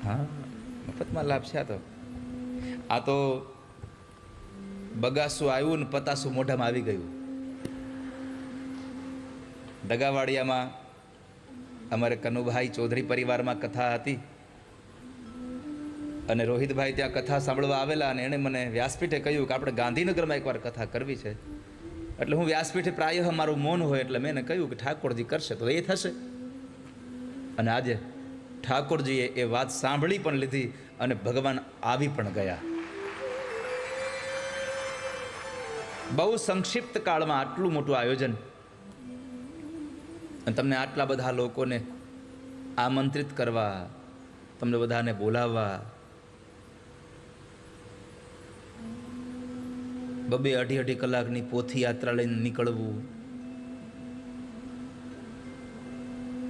હા, મફતમાં લાભ છે. આ તો બગાસું આવ્યું ને પતાસું મોઢામાં આવી ગયું. દગાવાડિયામાં અમારે કનુભાઈ ચૌધરી પરિવારમાં કથા હતી અને રોહિતભાઈ ત્યાં કથા સાંભળવા આવેલા અને એણે મને વ્યાસપીઠે કહ્યું કે આપણે ગાંધીનગરમાં એકવાર કથા કરવી છે. એટલે હું વ્યાસપીઠે પ્રાયઃ મારું મૌન હોય એટલે મેં એને કહ્યું કે ઠાકોરજી કરશે તો એ થશે. અને આજે ઠાકોરજીએ એ વાત સાંભળી પણ લીધી અને ભગવાન આવી પણ ગયા. બહુ સંક્ષિપ્ત કાળમાં આટલું મોટું આયોજન અને તમને આટલા બધા લોકોને આમંત્રિત કરવા, તમને બધાને બોલાવવા, 2-2.5 કલાકની પોથી યાત્રા લઈને નીકળવું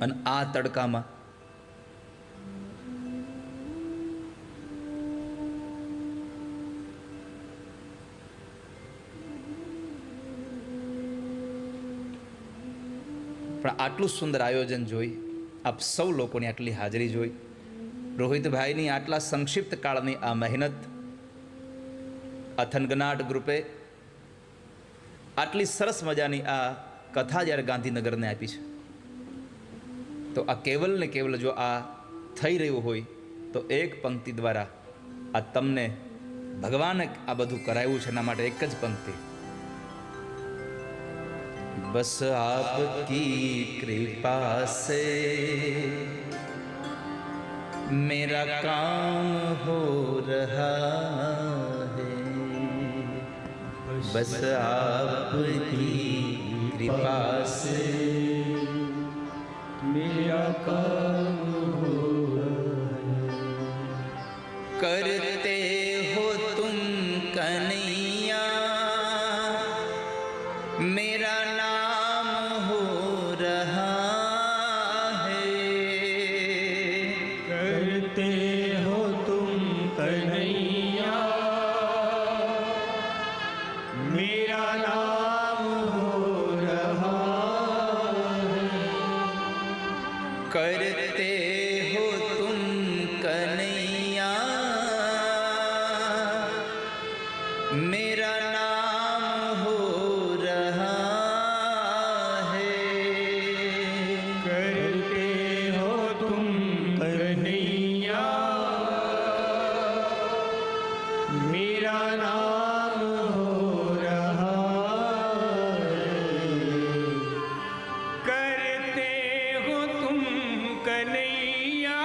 અને આ તડકામાં પણ આટલું સુંદર આયોજન જોઈ, આપ સૌ લોકોની આટલી હાજરી જોઈ, રોહિતભાઈની આટલા સંક્ષિપ્ત કાળની આ મહેનત, આ થનગનાટ ગ્રુપે આટલી સરસ મજાની આ કથા જ્યારે ગાંધીનગરને આપી છે, તો આ કેવલ ને કેવલ જો આ થઈ રહ્યું હોય તો એક પંક્તિ દ્વારા આ તમને ભગવાને આ બધું કરાવ્યું છે. એના માટે એક જ પંક્તિ, बस आपकी कृपा से मेरा काम हो रहा है, बस आपकी कृपा से मेरा काम हो रहा है, करते हो तुम कन्हैया मेरा नाम हो रहा है, करते हो तुम कन्हैया मेरा नाम हो रहा है, करते हो तुम कन्हैया मेरा नाम हो रहा है, करते हो तुम कन्हैया मेरा नाम हो रहा है, करते हो तुम कन्हैया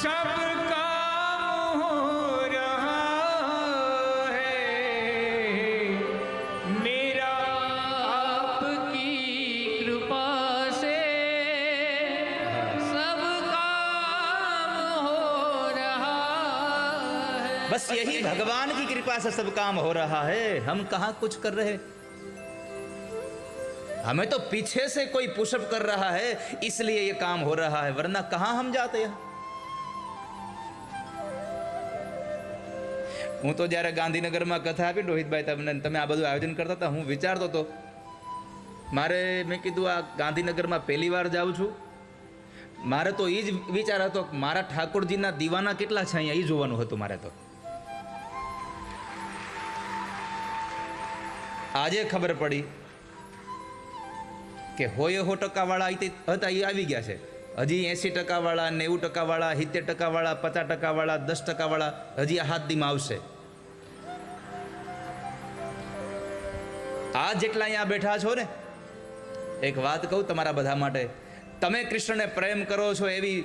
सब काम हो रहा है, मेरा आपकी कृपा से सब काम हो रहा है। बस यही भगवान की कृपा से सब काम हो रहा है, हम कहाँ कुछ कर रहे, हमें तो पीछे से कोई पुशअप कर रहा है इसलिए ये काम हो रहा है, वरना कहाँ हम जाते हैं. હું તો જ્યારે ગાંધીનગરમાં કથા આપી રોહિતભાઈ તમને તમે આ બધું આયોજન કરતા હતા, હું વિચારતો હતો મારે, મેં કીધું આ ગાંધીનગરમાં પહેલી વાર જાઉં છું, મારે તો એ જ વિચાર હતો કે મારા ઠાકોરજીના દીવાના કેટલા છે અહીંયા, એ જોવાનું હતું મારે તો. આજે ખબર પડી કે હોય 100% હતા એ આવી ગયા છે, હજી 80% 90% 70% 50% 10% હજી આ હાથ દીમાં આવશે. આ જેટલા અહીંયા બેઠા છો ને, એક વાત કહું તમારા બધા માટે, તમે કૃષ્ણને પ્રેમ કરો છો એવી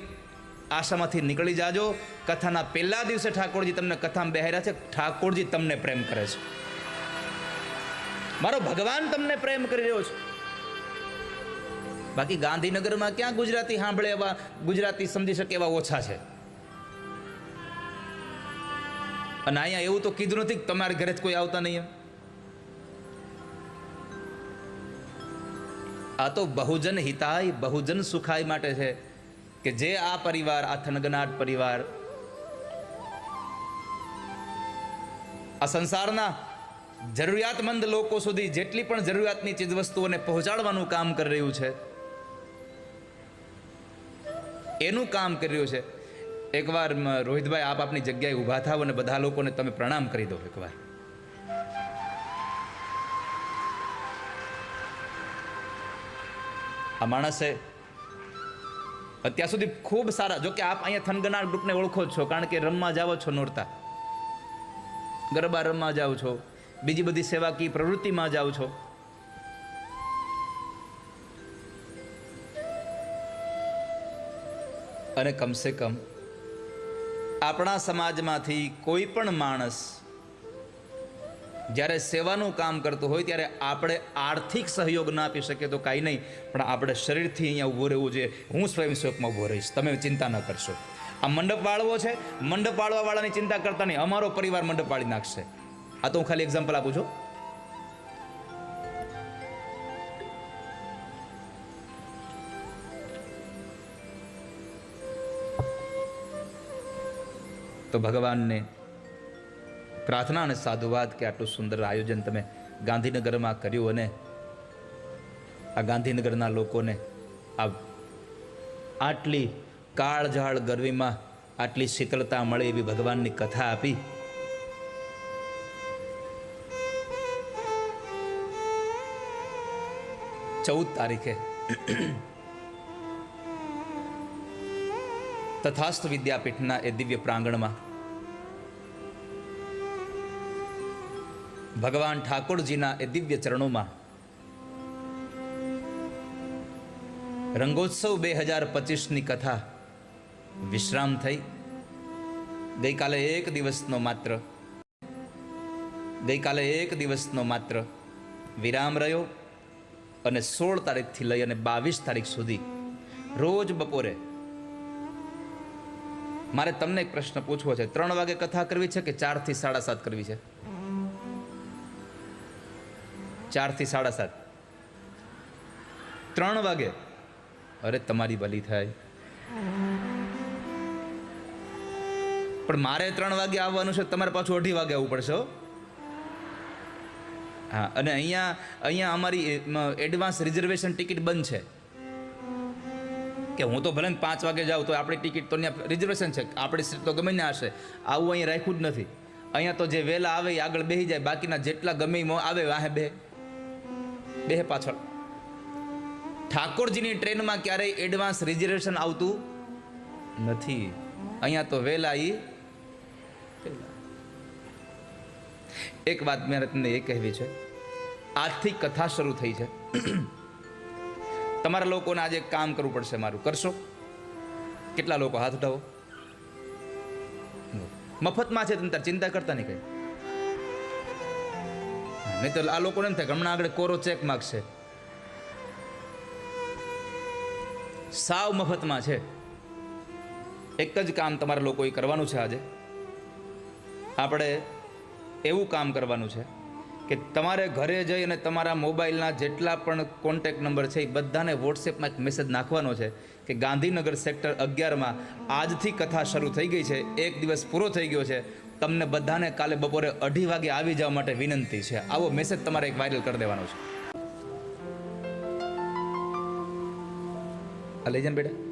આશામાંથી નીકળી જાજો. કથાના પહેલા દિવસે ઠાકોરજી તમને કથામાં બેહાર્યા છે, ઠાકોરજી તમને પ્રેમ કરે છે, મારો ભગવાન તમને પ્રેમ કરી રહ્યો છે. બાકી ગાંધીનગરમાં ક્યાં ગુજરાતી સાંભળે એવા, ગુજરાતી સમજી શકે એવા ઓછા છે. અને અહીંયા એવું તો કીધું નથી કે તમારા ઘરે જ કોઈ આવતા નહીં. આ તો બહુજન હિતાય બહુજન સુખાય માટે છે કે જે આ પરિવાર, આ થનગનાટ પરિવાર આ સંસારના જરૂરિયાતમંદ લોકો સુધી જેટલી પણ જરૂરિયાતની ચીજ વસ્તુઓને પહોંચાડવાનું કામ કરી રહ્યું છે, એનું કામ કરી રહ્યું છે. એકવાર રોહિતભાઈ આપ આપની જગ્યાએ ઊભા થાવ અને બધા લોકોને તમે પ્રણામ કરી દો એકવાર. આ માણસે અત્યાર સુધી ખૂબ સારા, જો કે આપ અહીંયા થનગનાર ગ્રુપને ઓળખો જ છો, કારણ કે રમવા જાઓ છો નોરતા, ગરબા રમવા જાઓ છો, બીજી બધી સેવાકીય પ્રવૃત્તિમાં જાઓ છો. અને કમસે કમ આપણા સમાજમાંથી કોઈ પણ માણસ જ્યારે સેવાનું કામ કરતું હોય ત્યારે આપણે આર્થિક સહયોગ ના આપી શકીએ તો કાંઈ નહીં, પણ આપણે શરીરથી અહીંયા ઊભું રહેવું જોઈએ. હું સ્વયંસેવકમાં ઊભો રહીશ, તમે ચિંતા ન કરશો. આ મંડપ વાળવો છે, મંડપ વાળવા વાળાની ચિંતા કરતા નહીં, અમારો પરિવાર મંડપ વાળી નાખશે. આ તો હું ખાલી એક્ઝામ્પલ આપું છું. તો ભગવાનને પ્રાર્થના અને સાધુવાદ કે આટલું સુંદર આયોજન તમે ગાંધીનગરમાં કર્યું અને આ ગાંધીનગરના લોકોને આ આટલી કાળઝાળ ગરમીમાં આટલી શીતળતા મળે એવી ભગવાનની કથા આપી. ચૌદ તારીખે તથાસ્તુ વિદ્યાપીઠના એ દિવ્ય પ્રાંગણમાં ભગવાન ઠાકોરજીના એ દિવ્ય ચરણોમાં રંગોત્સવ 2025ની કથા વિશ્રામ થઈ. ગઈકાલે એક દિવસનો માત્ર વિરામ રહ્યો અને 16 તારીખથી લઈ અને 22 તારીખ સુધી રોજ બપોરે મારે તમને એક પ્રશ્ન પૂછવો છે. 3 વાગે કથા કરવી છે કે 4 થી 7:30 કરવી છે? 4 થી 7:30. 3 વાગે? અરે તમારી ભલી થાય. પણ મારે 3 વાગે આવવાનું છે, તમારે પાછું 2:30 વાગે આવવું પડશે. હા, અને અહીંયા અમારી એડવાન્સ રિઝર્વેશન ટિકિટ બંધ છે કે હું તો ભલે 5 વાગે જાઉં તો આપણી ટિકિટ તો ત્યાં રિઝર્વેશન છે, આપણી સીટ તો ગમે ને હશે. આવું અહીંયા રાખ્યું જ નથી. અહીંયા તો જે વહેલા આવે એ આગળ બેસી જાય, બાકીના જેટલા ગમે આવે વાહે બે પાછળ. ઠાકોરજીની ટ્રેનમાં ક્યારેય એડવાન્સ રિઝર્વેશન આવતું નથી. અહીંયા તો વહેલા એક વાત મારે તમને એ કહેવી છે. આજથી કથા શરૂ થઈ છે. તમારા લોકોને આજે કામ કરવું પડશે મારું. કરશો? કેટલા લોકો હાથ ઉઠાવો. મફતમાં છે, તમે ચિંતા કરતા નહીં કઈ. નહીં તો આ લોકોને એમ થાય કે હમણાં આગળ કોરો ચેક માગશે. સાવ મફતમાં છે. એક જ કામ તમારા લોકોએ કરવાનું છે. આજે આપણે એવું કામ કરવાનું છે કે તમારે ઘરે જઈ અને તમારા મોબાઈલના જેટલા પણ કોન્ટેક્ટ નંબર છે એ બધાને વોટ્સએપમાં એક મેસેજ નાખવાનો છે કે ગાંધીનગર સેક્ટર 11માં આજથી કથા શરૂ થઈ ગઈ છે, એક દિવસ પૂરો થઈ ગયો છે, તમને બધાને કાલે બપોરે 2:30 વાગે આવી જવા માટે વિનંતી છે. આવો મેસેજ તમારે એક વાયરલ કરી દેવાનો છે. આ લઈ જાય બેટા.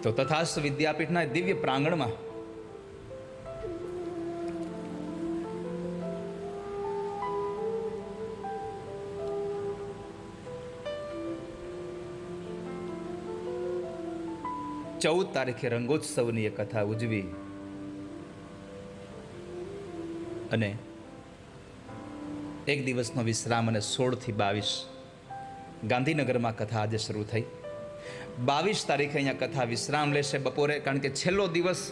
તો તથાસ્તુ વિદ્યાપીઠના દિવ્ય પ્રાંગણમાં ચૌદ તારીખે રંગોત્સવની એ કથા ઉજવી અને એક દિવસનો વિશ્રામ અને 16 થી 22 ગાંધીનગરમાં કથા આજે શરૂ થઈ. 22 તારીખે અહીંયા કથા વિશ્રામ લેશે બપોરે, કારણ કે છેલ્લો દિવસ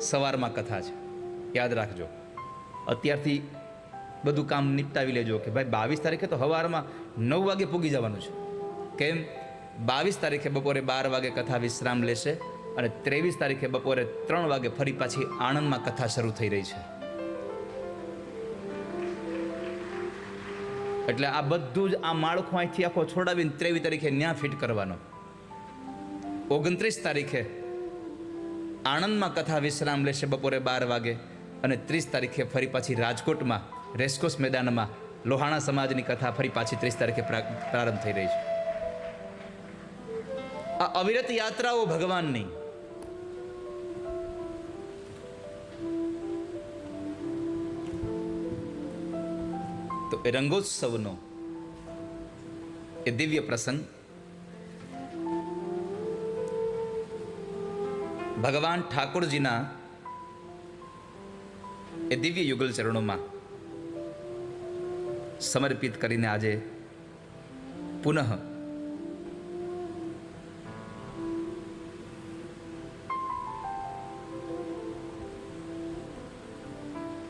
સવારમાં કથા છે. યાદ રાખજો, અત્યારથી બધું કામ નિપટાવી લેજો કે ભાઈ 22 તારીખે તો સવારમાં 9 વાગે પૂગી જવાનું છે. કેમ? 22 તારીખે બપોરે 12 વાગે કથા વિશ્રામ લેશે અને 23 તારીખે બપોરે 3 વાગે ફરી પાછી આણંદમાં કથા શરૂ થઈ રહી છે. એટલે આ બધું જ આ માળખું અહીંથી આખો છોડાવીને 23 તારીખે ન્યા ફિટ કરવાનો. 29 તારીખે આણંદમાં કથા વિશ્રામ લેશે બપોરે 12 વાગે અને 30 તારીખે ફરી પાછી રાજકોટમાં રેસકોર્સ મેદાનમાં લોહાણા સમાજની કથા ફરી પાછી 30 તારીખે પ્રારંભ થઈ રહી છે. આ અવિરત યાત્રાઓ ભગવાનની. તો એ રંગોત્સવનો એ દિવ્ય પ્રસંગ ભગવાન ઠાકોરજીના એ દિવ્ય યુગલ ચરણોમાં સમર્પિત કરીને આજે પુનઃ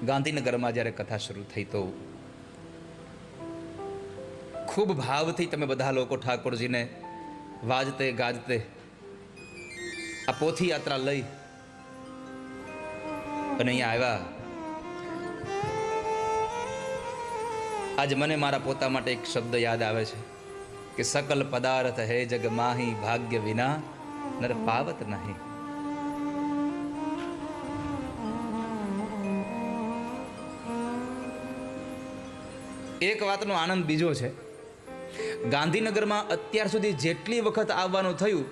ગાંધીનગરમાં જ્યારે કથા શરૂ થઈ તો ખૂબ ભાવથી તમે બધા લોકો ઠાકોરજીને વાજતે ગાજતે આ પોથી યાત્રા લઈ અને અહીંયા આવ્યા. આજ મને મારા પોતા માટે એક શબ્દ યાદ આવે છે કે સકલ પદાર્થ હે જગ માહી ભાગ્ય વિના નર પાવત નહીં. એક વાતનો આનંદ બીજો છે, ગાંધીનગરમાં અત્યાર સુધી જેટલી વખત આવવાનું થયું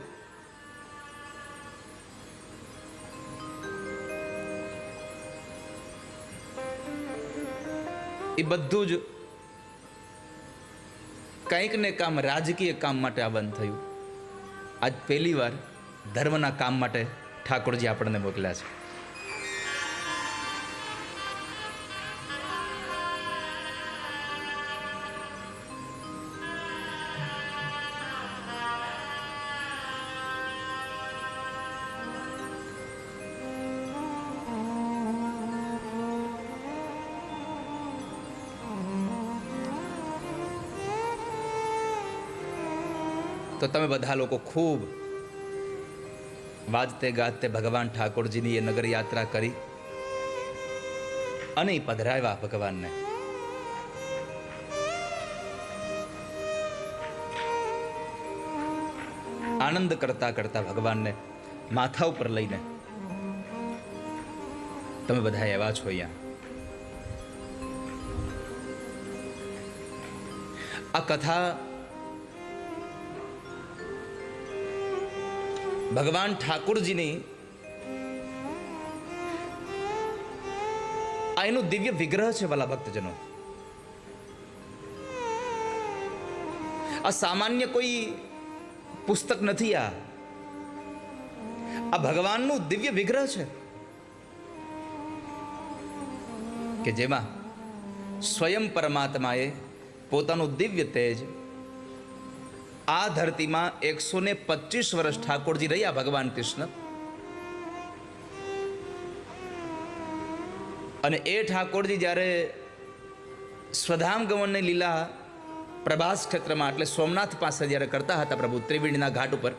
એ બધું જ કંઈક ને કામ રાજકીય કામ માટે આવવાનું થયું. આજ પહેલી વાર ધર્મના કામ માટે ઠાકોરજી આપણને મોકલ્યા છે. તો તમે બધા લોકો ખૂબ વાજતે ગાજતે ભગવાન ઠાકોરજીની એ નગર યાત્રા કરી અને પધરાવ્યા ભગવાનને. આનંદ કરતા કરતા ભગવાનને માથા ઉપર લઈને તમે બધા એવા છો. અહીંયા આ કથા ભગવાન ઠાકોરજીની આ એનું દિવ્ય વિગ્રહ છે વાલા ભક્તજનો. આ સામાન્ય કોઈ પુસ્તક નથી, આ ભગવાનનું દિવ્ય વિગ્રહ છે કે જેમાં સ્વયં પરમાત્માએ પોતાનું દિવ્ય તેજ આ ધરતીમાં 125 વર્ષ ઠાકોરજી રહ્યા ભગવાન કૃષ્ણ. અને એ ઠાકોરજી જ્યારે સ્વધામ ગમનની લીલા પ્રભાસ ક્ષેત્રમાં એટલે સોમનાથ પાસે જ્યારે કરતા હતા પ્રભુ ત્રિવેણીના ઘાટ ઉપર,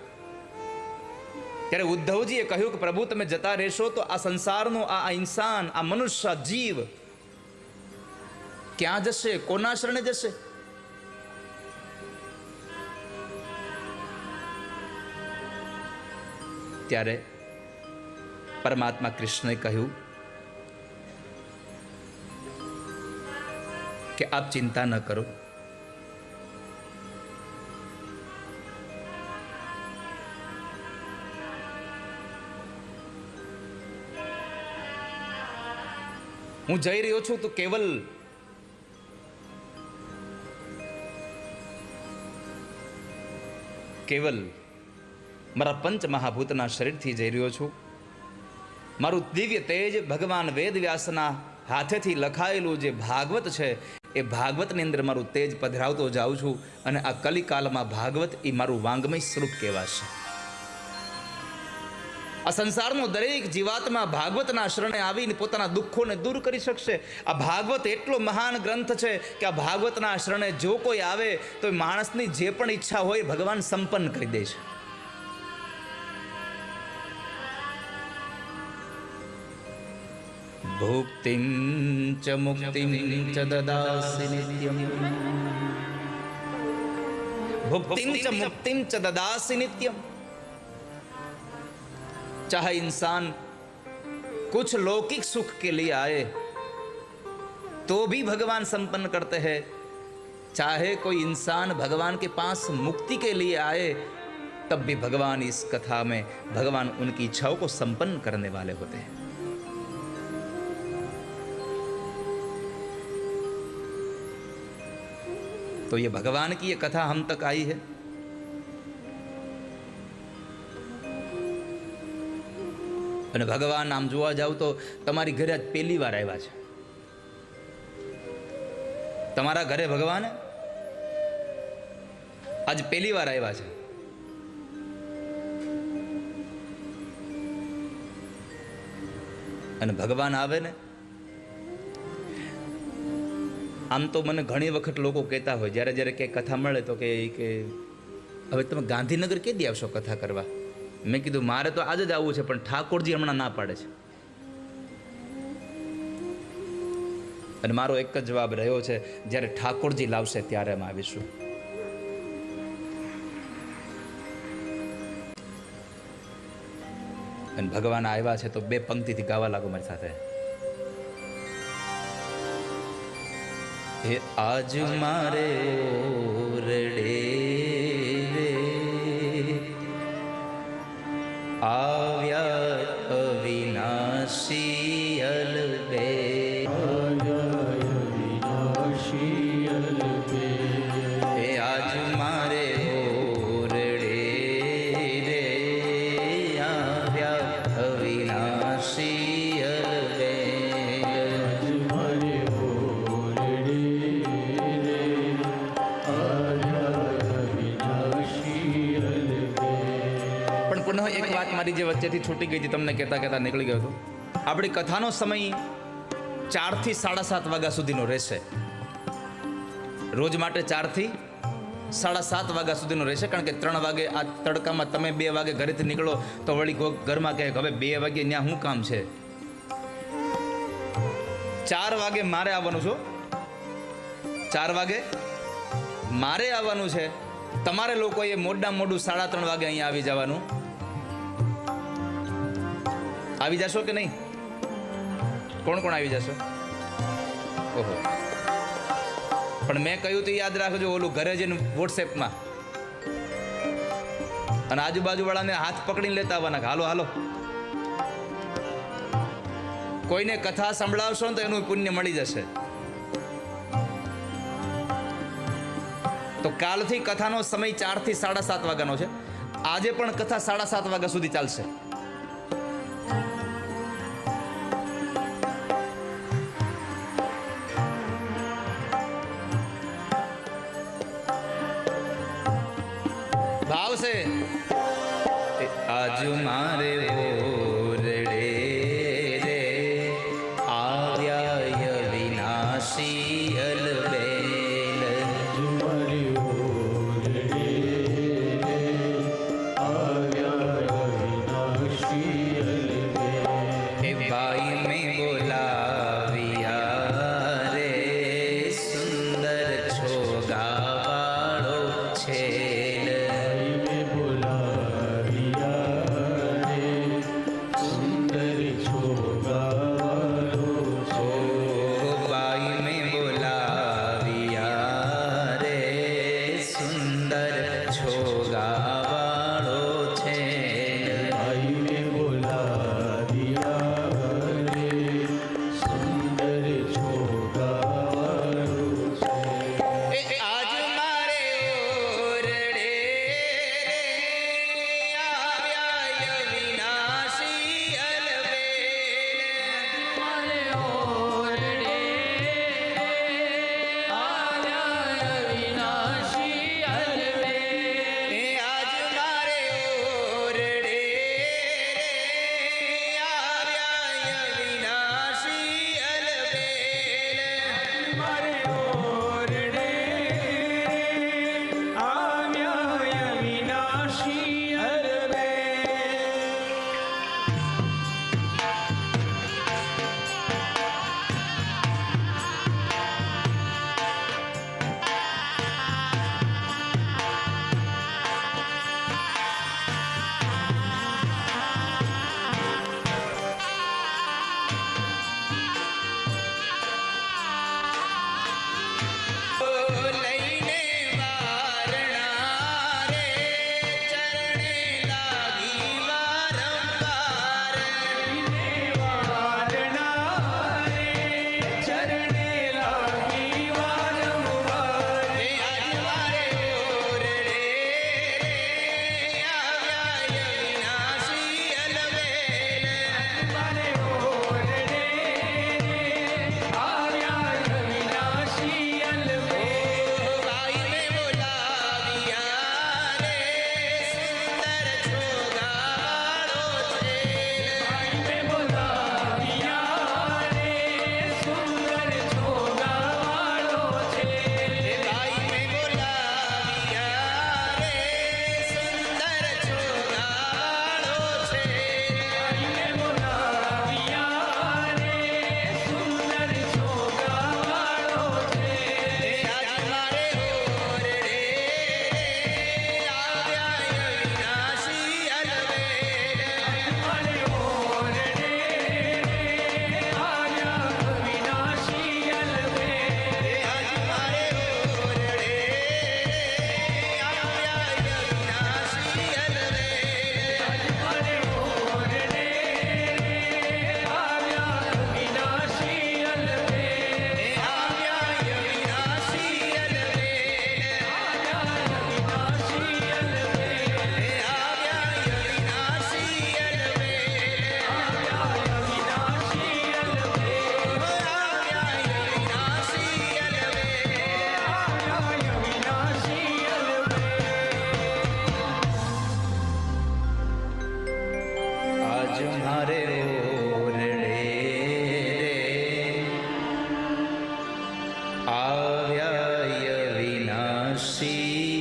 ત્યારે ઉદ્ધવજીએ કહ્યું કે પ્રભુ તમે જતા રહેશો તો આ સંસારનો આ ઇન્સાન, આ મનુષ્ય જીવ ક્યાં જશે, કોના શરણે જશે? ત્યારે પરમાત્મા કૃષ્ણએ કહ્યું કે આપ ચિંતા ન કરો, હું જઈ રહ્યો છું તો કેવલ મારા પંચ મહાભૂતના શરીરથી જઈ રહ્યો છું. મારું દિવ્ય તેજ ભગવાન વેદવ્યાસના હાથેથી લખાયેલું જે ભાગવત છે એ ભાગવતની અંદર મારું તેજ પધરાવતો જાઉં છું. અને આ કલિકાલમાં ભાગવત એ મારું વાંગમય સ્વરૂપ કહેવાશે. આ સંસારનો દરેક જીવાત્મા ભાગવતના શરણે આવીને પોતાના દુઃખોને દૂર કરી શકશે. આ ભાગવત એટલો મહાન ગ્રંથ છે કે આ ભાગવતના શરણે જો કોઈ આવે તો માણસની જે પણ ઈચ્છા હોય ભગવાન સંપન્ન કરી દે છે. ભુક્તિં ચ મુક્તિં ચ દદાસि નિત્યમ भुक्तिं च मुक्तिं च ददासि नित्यम। चाहे इंसान कुछ लौकिक सुख के लिए आए तो भी भगवान संपन्न करते हैं, चाहे कोई इंसान भगवान के पास मुक्ति के लिए आए तब भी भगवान इस कथा में भगवान उनकी इच्छाओं को संपन्न करने वाले होते हैं। तो ये भगवान की ये कथा हम तक आई है। અને ભગવાન આમ જોવા જાવ તો તમારી ઘરે આજ પહેલી વાર આવ્યા છે। તમારા ઘરે ભગવાન આજ પહેલી વાર આવ્યા છે। અને ભગવાન આવે ને, આમ તો મને ઘણી વખત લોકો કહેતા હોય જ્યારે જ્યારે કે કથા મળે તો કે હવે તમે ગાંધીનગર કેદી આવશો કથા કરવા? મેં કીધું મારે તો આજે જ આવવું છે, પણ ઠાકોરજી હમણાં ના પાડે છે। અને મારો એક જ જવાબ રહ્યો છે, જ્યારે ઠાકોરજી લાવશે ત્યારે અમે આવીશું। અને ભગવાન આવ્યા છે તો બે પંક્તિથી ગાવા લાગો મારી સાથે। હે આજ મારે ઓરડે રે આવ્યા અવિનાશી અલબે, હે આજ મારે ઓરડે રે આવ્યા અવિનાશી અલબે। પુનઃ એક વાત મારી જે વચ્ચેથી છૂટી ગઈ હતી, તમને કહેતા કહેતા નીકળી ગયો હતો। આપણી કથાનો સમય 4 થી 7:30 વાગ્યા સુધીનો રહેશે। રોજ માટે 4 થી 7:30 વાગ્યા સુધીનો રહેશે, કારણ કે 3 વાગે આ તડકામાં તમે 2 વાગે ઘરેથી નીકળો તો વળી ઘરમાં કહે હવે 2 વાગે ત્યાં શું કામ છે? 4 વાગે મારે આવવાનું છું, 4 વાગે મારે આવવાનું છે। તમારે લોકોએ મોડામાં મોડું 3:30 વાગે અહીંયા આવી જવાનું। આવી જશો કે નહીં? કોણ કોણ આવી જશો? ઓહો, પણ મેં કહ્યું તો યાદ રાખજો, ઓલું ઘરે જઈને વોટ્સએપમાં અને આજુબાજુ વાળાને હાથ પકડીને લેતા આવવાના, હાલો હાલો। કોઈને કથા સંભળાવશો ને તો એનું પુણ્ય મળી જશે। તો કાલથી કથાનો સમય 4 થી 7:30 વાગ્યાનો છે। આજે પણ કથા 7:30 વાગ્યા સુધી ચાલશે। ભાવ છે આજ મારે ઓરડે રે આવ્યા વિનાશી અલબેલ, એ ભાઈ મેં બોલાવ્યા રે સુંદર છોગાવાળો છે।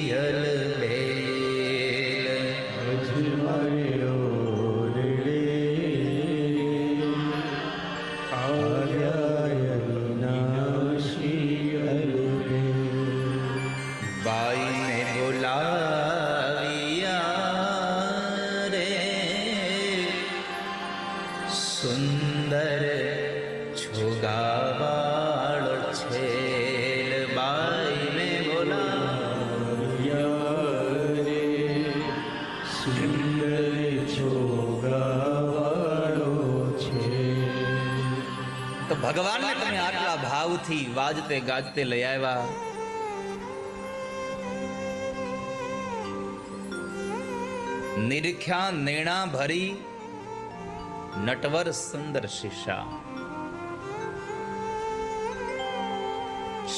શિયલ બેલ અજમાયો રે આવ્યા વિનાશી અરે બાઈને બોલાવ્યા રે સુંદર છોગાવાળો છેલ બાઈને બોલાવ્યા રે સુંદર છોગાવાળો છે. તો ભગવાનને તમે આટલા ભાવથી વાજતે ગાજતે લઈ આવ્યા. નિરખ્યા નેણા ભરી નટવર સુંદર શિશા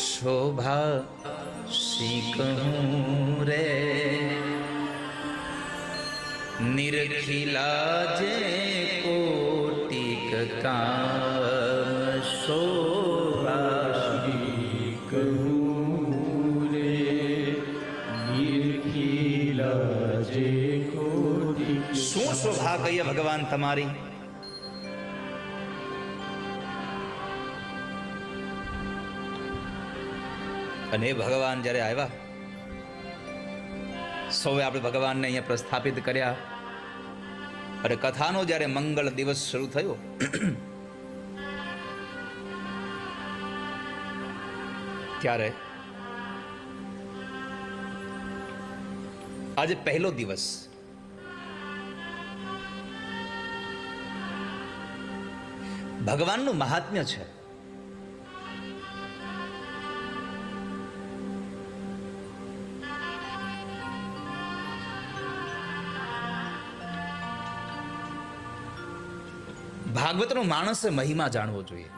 શોભા શી કહું રે નિરખિલા જે કોટિક કામ શોભા કહું રે નિરખિલા જે કોટી શું શોભા કહીએ ભગવાન તમારી. અને એ ભગવાન જ્યારે આવ્યા, સૌએ આપણે ભગવાનને અહીંયા પ્રસ્થાપિત કર્યા. અને કથાનો જ્યારે મંગળ દિવસ શરૂ થયો, ત્યારે આજે પહેલો દિવસ. ભગવાનનું મહાત્મ્ય છે. ભાગવતનો માણસે મહિમા જાણવો જોઈએ.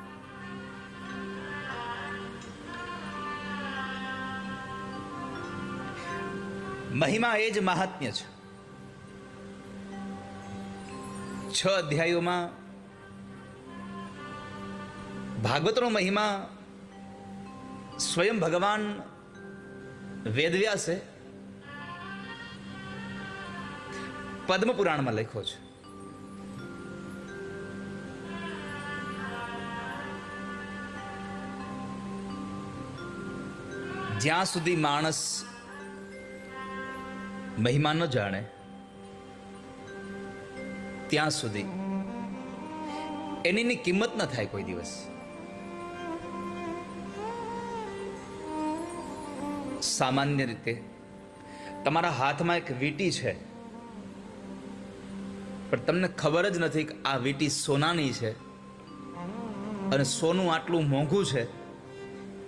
મહિમા એ જ મહાત્મ્ય છે. 6 અધ્યાયોમાં ભાગવતનો મહિમા સ્વયં ભગવાન વેદવ્યાસે પદ્મ પુરાણમાં લખ્યો છે. જ્યાં સુધી માણસ મહિમા ન જાણે ત્યાં સુધી એની કિંમત ન થાય કોઈ દિવસ. સામાન્ય રીતે તમારા હાથમાં એક વીંટી છે, પણ તમને ખબર જ નથી કે આ વીંટી સોનાની છે અને સોનું આટલું મોંઘું છે.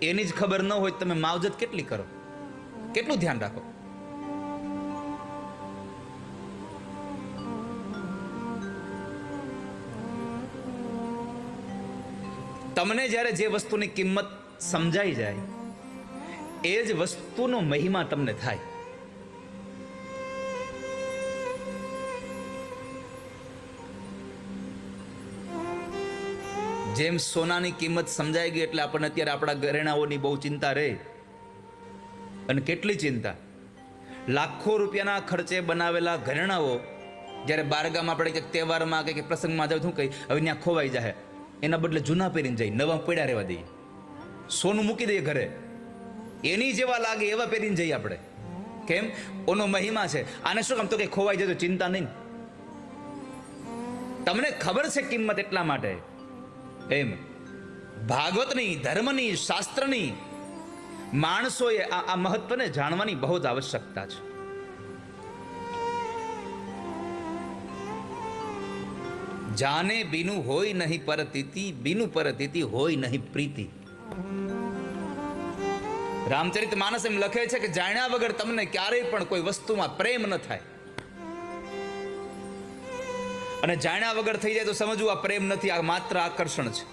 એની જ ખબર ન હોય તમે માવજત કેટલી કરો, કેટલું ધ્યાન રાખો. તમને જ્યારે જે વસ્તુની કિંમત સમજાઈ જાય એ જ વસ્તુનો મહિમા તમને થાય. જેમ સોનાની કિંમત સમજાઈ ગઈ એટલે આપણને અત્યારે આપણા ઘરેણાઓની બહુ ચિંતા રહે. અને કેટલી ચિંતા. લાખો રૂપિયાના ખર્ચે બનાવેલા ઘરેણાઓ જ્યારે બારગામ આપણે કંઈક તહેવારમાં કંઈક પ્રસંગમાં જાવ શું કહી હવે ત્યાં ખોવાઈ જાય, એના બદલે જૂના પહેરીને જાય, નવા પડ્યા રહેવા દઈએ. સોનું મૂકી દઈએ ઘરે, એની જેવા લાગે એવા પહેરીને જઈએ આપણે. કેમ? ઓનો મહિમા છે. આને શું કામ તો કે ખોવાઈ જાય તો ચિંતા નહીં. તમને ખબર છે કિંમત એટલા માટે. એમ ભાગવતની, ધર્મની, શાસ્ત્રની માણસોએ આ મહત્વને જાણવાની બહુ જ આવશ્યકતા છે. જાને બીનું હોય નહીં પરતીતિ, બીનું પરતીતિ હોય નહીં પ્રીતિ. રામચરિત માનસ એમ લખે છે કે જાણ્યા વગર તમને ક્યારેય પણ કોઈ વસ્તુમાં પ્રેમ ન થાય. અને જાણ્યા વગર થઈ જાય તો સમજવું આ પ્રેમ નથી, આ માત્ર આકર્ષણ છે.